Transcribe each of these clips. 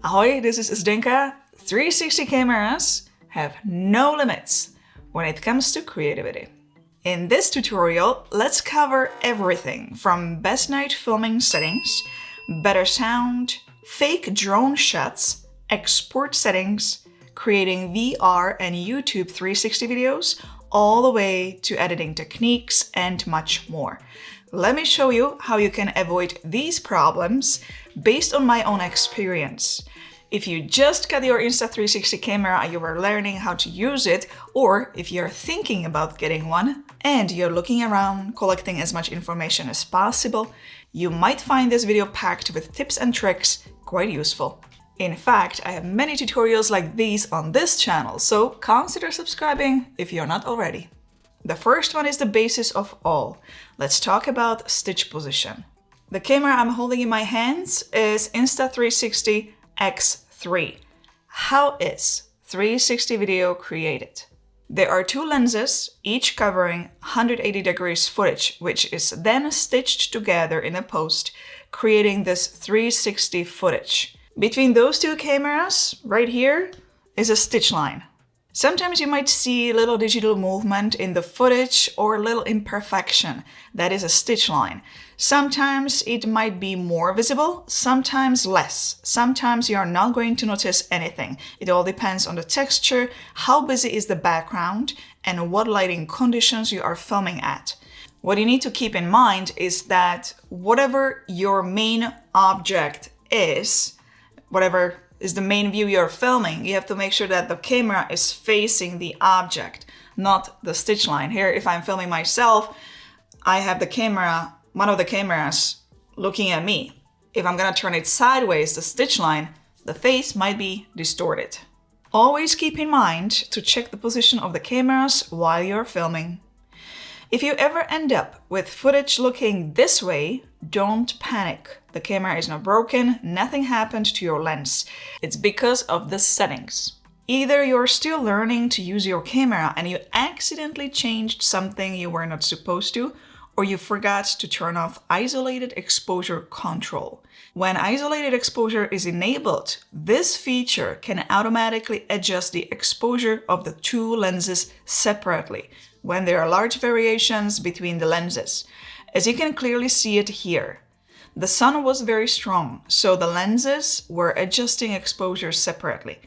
Ahoy, this is Zdenka. 360 cameras have no limits when it comes to creativity. In this tutorial, let's cover everything from best night filming settings, better sound, fake drone shots, export settings, creating VR and YouTube 360 videos, all the way to editing techniques and much more. Let me show you how you can avoid these problems based on my own experience. If you just got your Insta360 camera and you are learning how to use it, or if you're thinking about getting one and you're looking around collecting as much information as possible, you might find this video packed with tips and tricks quite useful. In fact, I have many tutorials like these on this channel, so consider subscribing if you're not already. The first one is the basis of all. Let's talk about stitch position. The camera I'm holding in my hands is Insta360 X3. How is 360 video created? There are two lenses, each covering 180 degrees footage, which is then stitched together in a post, creating this 360 footage. Between those two cameras, right here, is a stitch line. Sometimes you might see a little digital movement in the footage or a little imperfection. That is a stitch line. Sometimes it might be more visible, sometimes less. Sometimes you are not going to notice anything. It all depends on the texture, how busy is the background, and what lighting conditions you are filming at. What you need to keep in mind is that whatever your main object is, whatever is the main view you're filming, you have to make sure that the camera is facing the object, not the stitch line. Here, if I'm filming myself, I have the camera, one of the cameras looking at me. If I'm gonna turn it sideways, the stitch line, the face might be distorted. Always keep in mind to check the position of the cameras while you're filming. If you ever end up with footage looking this way, don't panic. The camera is not broken, nothing happened to your lens. It's because of the settings. Either you're still learning to use your camera and you accidentally changed something you were not supposed to, or you forgot to turn off isolated exposure control. When isolated exposure is enabled, this feature can automatically adjust the exposure of the two lenses separately when there are large variations between the lenses. As you can clearly see it here, the sun was very strong, so the lenses were adjusting exposure separately.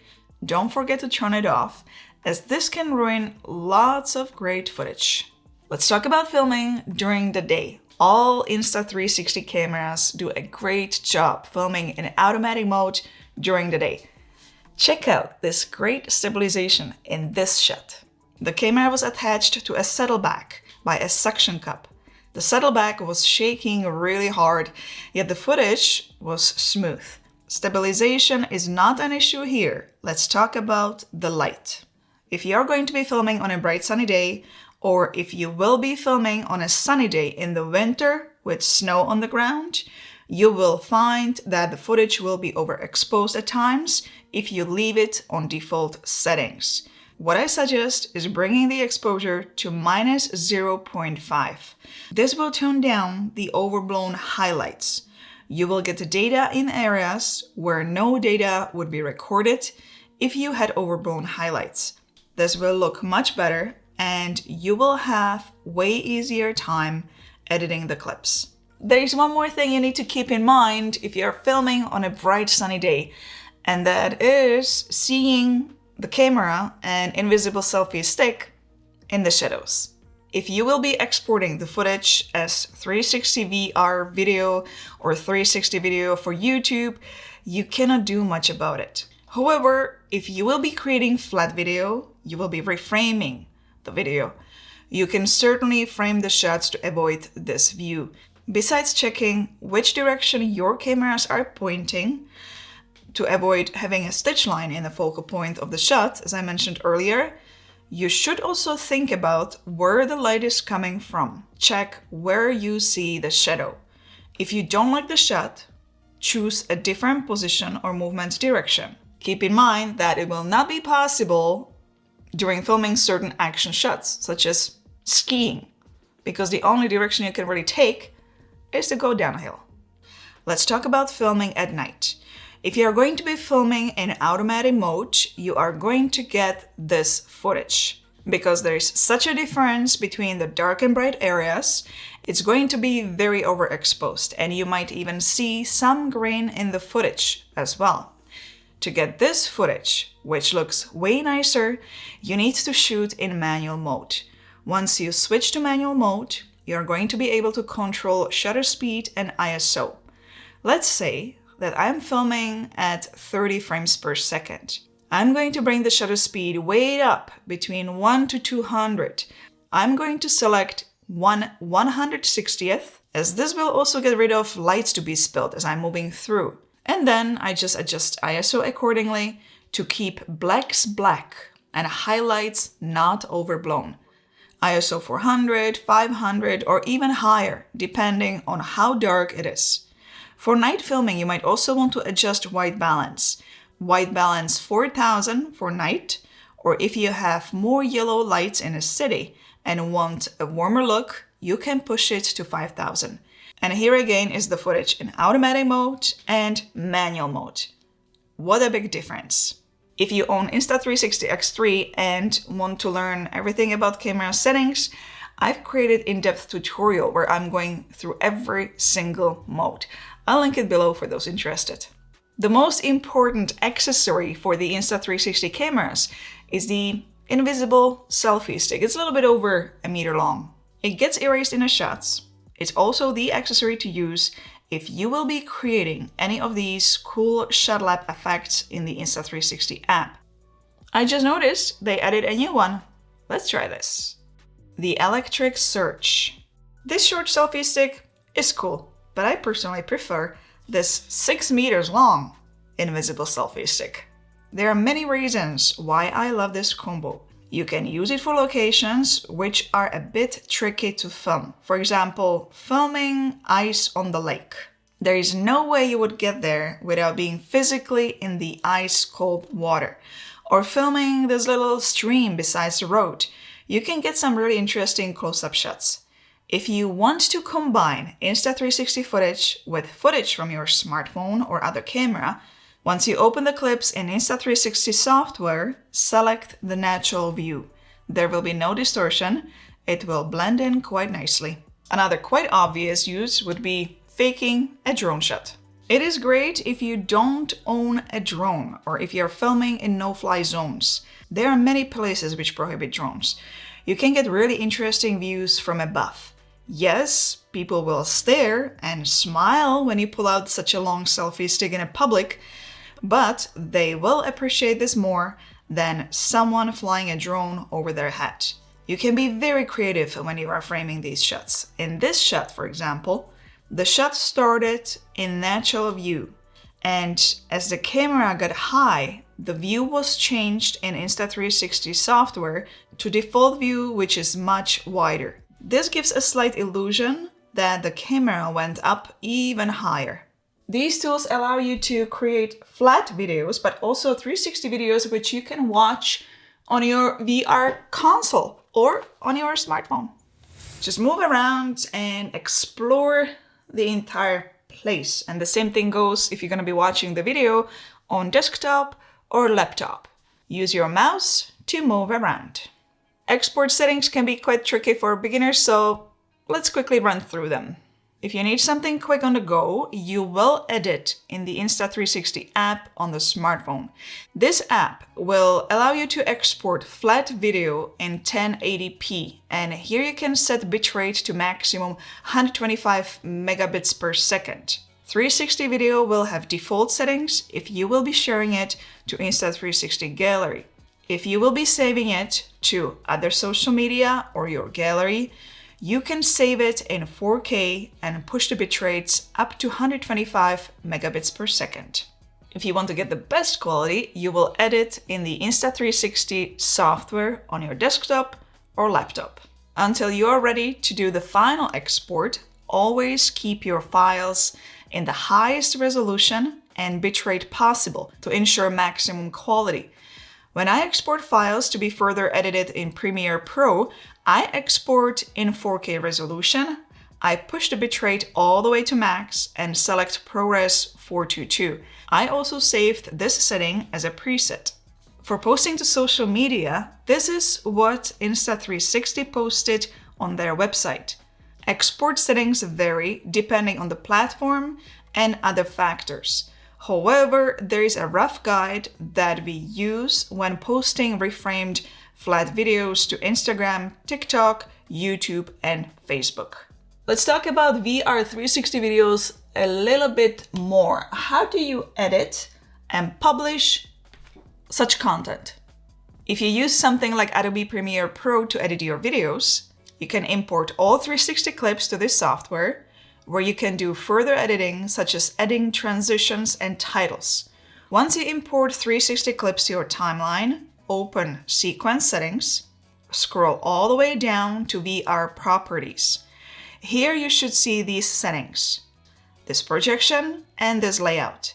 Don't forget to turn it off, as this can ruin lots of great footage. Let's talk about filming during the day. All Insta360 cameras do a great job filming in automatic mode during the day. Check out this great stabilization in this shot. The camera was attached to a saddleback by a suction cup. The saddleback was shaking really hard, yet the footage was smooth. Stabilization is not an issue here. Let's talk about the light. If you are going to be filming on a bright sunny day, or if you will be filming on a sunny day in the winter with snow on the ground, you will find that the footage will be overexposed at times if you leave it on default settings. What I suggest is bringing the exposure to minus 0.5. This will tone down the overblown highlights. You will get the data in areas where no data would be recorded if you had overblown highlights. This will look much better and you will have way easier time editing the clips. There is one more thing you need to keep in mind if you're filming on a bright sunny day, and that is seeing the camera and invisible selfie stick in the shadows. If you will be exporting the footage as 360 VR video or 360 video for YouTube, you cannot do much about it. However, if you will be creating flat video, you will be reframing the video. You can certainly frame the shots to avoid this view. Besides checking which direction your cameras are pointing, to avoid having a stitch line in the focal point of the shot, as I mentioned earlier, you should also think about where the light is coming from. Check where you see the shadow. If you don't like the shot, choose a different position or movement direction. Keep in mind that it will not be possible during filming certain action shots, such as skiing, because the only direction you can really take is to go downhill. Let's talk about filming at night. If you are going to be filming in automatic mode, you are going to get this footage. Because there is such a difference between the dark and bright areas, it's going to be very overexposed, and you might even see some grain in the footage as well. To get this footage, which looks way nicer, you need to shoot in manual mode. Once you switch to manual mode, you're going to be able to control shutter speed and ISO. Let's say that I'm filming at 30 frames per second. I'm going to bring the shutter speed way up between 1 to 200. I'm going to select 1/160th, as this will also get rid of lights to be spilled as I'm moving through. And then I just adjust ISO accordingly to keep blacks black and highlights not overblown. ISO 400, 500, or even higher, depending on how dark it is. For night filming, you might also want to adjust white balance. White balance 4000 for night, or if you have more yellow lights in a city and want a warmer look, you can push it to 5000. And here again is the footage in automatic mode and manual mode. What a big difference. If you own Insta360 X3 and want to learn everything about camera settings, I've created in-depth tutorial where I'm going through every single mode. I'll link it below for those interested. The most important accessory for the Insta360 cameras is the invisible selfie stick. It's a little bit over a meter long. It gets erased in a shot. It's also the accessory to use if you will be creating any of these cool shot lap effects in the Insta360 app. I just noticed they added a new one. Let's try this. The electric surge. This short selfie stick is cool, but I personally prefer this 6 meters long invisible selfie stick. There are many reasons why I love this combo. You can use it for locations which are a bit tricky to film. For example, filming ice on the lake. There is no way you would get there without being physically in the ice-cold water. Or filming this little stream beside the road. You can get some really interesting close-up shots. If you want to combine Insta360 footage with footage from your smartphone or other camera, once you open the clips in Insta360 software, select the natural view. There will be no distortion. It will blend in quite nicely. Another quite obvious use would be faking a drone shot. It is great if you don't own a drone or if you're filming in no-fly zones. There are many places which prohibit drones. You can get really interesting views from above. Yes, people will stare and smile when you pull out such a long selfie stick in public, but they will appreciate this more than someone flying a drone over their head. You can be very creative when you are framing these shots. In this shot, for example, the shot started in natural view, and as the camera got high, the view was changed in Insta360 software to default view, which is much wider. This gives a slight illusion that the camera went up even higher. These tools allow you to create flat videos, but also 360 videos which you can watch on your VR console or on your smartphone. Just move around and explore the entire place. And the same thing goes if you're going to be watching the video on desktop or laptop. Use your mouse to move around. Export settings can be quite tricky for beginners, so let's quickly run through them. If you need something quick on the go, you will edit in the Insta360 app on the smartphone. This app will allow you to export flat video in 1080p, and here you can set bitrate to maximum 125 megabits per second. 360 video will have default settings if you will be sharing it to Insta360 Gallery. If you will be saving it to other social media or your gallery, you can save it in 4K and push the bitrates up to 125 megabits per second. If you want to get the best quality, you will edit in the Insta360 software on your desktop or laptop. Until you are ready to do the final export, always keep your files in the highest resolution and bitrate possible to ensure maximum quality. When I export files to be further edited in Premiere Pro, I export in 4K resolution. I push the bitrate all the way to max and select ProRes 422. I also saved this setting as a preset. For posting to social media, this is what Insta360 posted on their website. Export settings vary depending on the platform and other factors. However, there is a rough guide that we use when posting reframed flat videos to Instagram, TikTok, YouTube, and Facebook. Let's talk about VR 360 videos a little bit more. How do you edit and publish such content? If you use something like Adobe Premiere Pro to edit your videos, you can import all 360 clips to this software, where you can do further editing, such as adding transitions and titles. Once you import 360 clips to your timeline, open Sequence Settings, scroll all the way down to VR Properties. Here you should see these settings, this projection and this layout.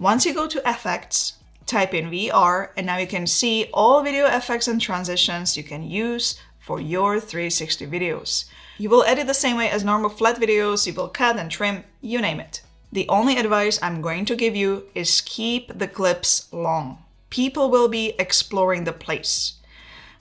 Once you go to Effects, type in VR, and now you can see all video effects and transitions you can use for your 360 videos. You will edit the same way as normal flat videos, you will cut and trim, you name it. The only advice I'm going to give you is keep the clips long. People will be exploring the place,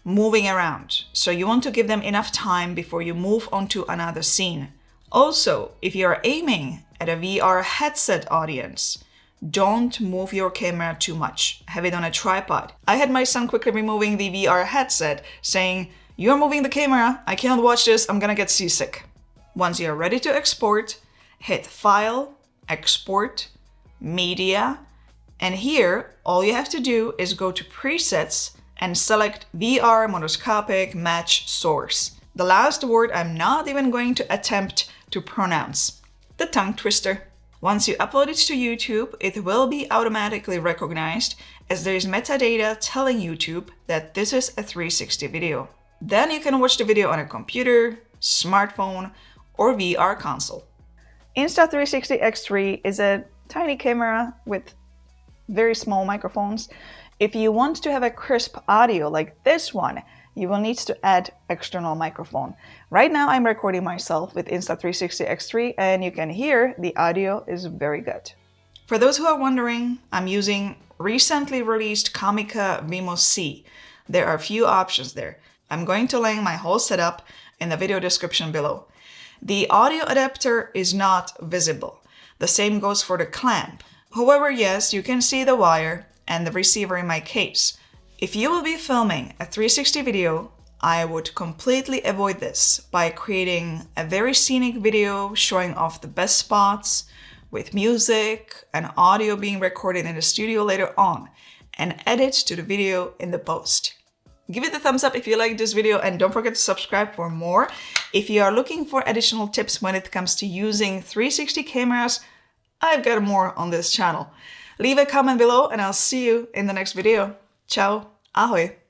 moving around, so you want to give them enough time before you move on to another scene. Also, if you are aiming at a VR headset audience, don't move your camera too much. Have it on a tripod. I had my son quickly removing the VR headset, saying, "You're moving the camera, I cannot watch this, I'm gonna get seasick." Once you're ready to export, hit File, Export, Media, and here all you have to do is go to Presets and select VR Monoscopic Match Source. The last word I'm not even going to attempt to pronounce. The tongue twister. Once you upload it to YouTube, it will be automatically recognized as there is metadata telling YouTube that this is a 360 video. Then you can watch the video on a computer, smartphone, or VR console. Insta360 X3 is a tiny camera with very small microphones. If you want to have a crisp audio like this one, you will need to add external microphone. Right now I'm recording myself with Insta360 X3 and you can hear the audio is very good. For those who are wondering, I'm using recently released Comica Vimo C. There are a few options there. I'm going to link my whole setup in the video description below. The audio adapter is not visible. The same goes for the clamp. However, yes, you can see the wire and the receiver in my case. If you will be filming a 360 video, I would completely avoid this by creating a very scenic video showing off the best spots with music and audio being recorded in the studio later on and edit to the video in the post. Give it a thumbs up if you like this video and don't forget to subscribe for more. If you are looking for additional tips when it comes to using 360 cameras, I've got more on this channel. Leave a comment below and I'll see you in the next video. Ciao, ahoj!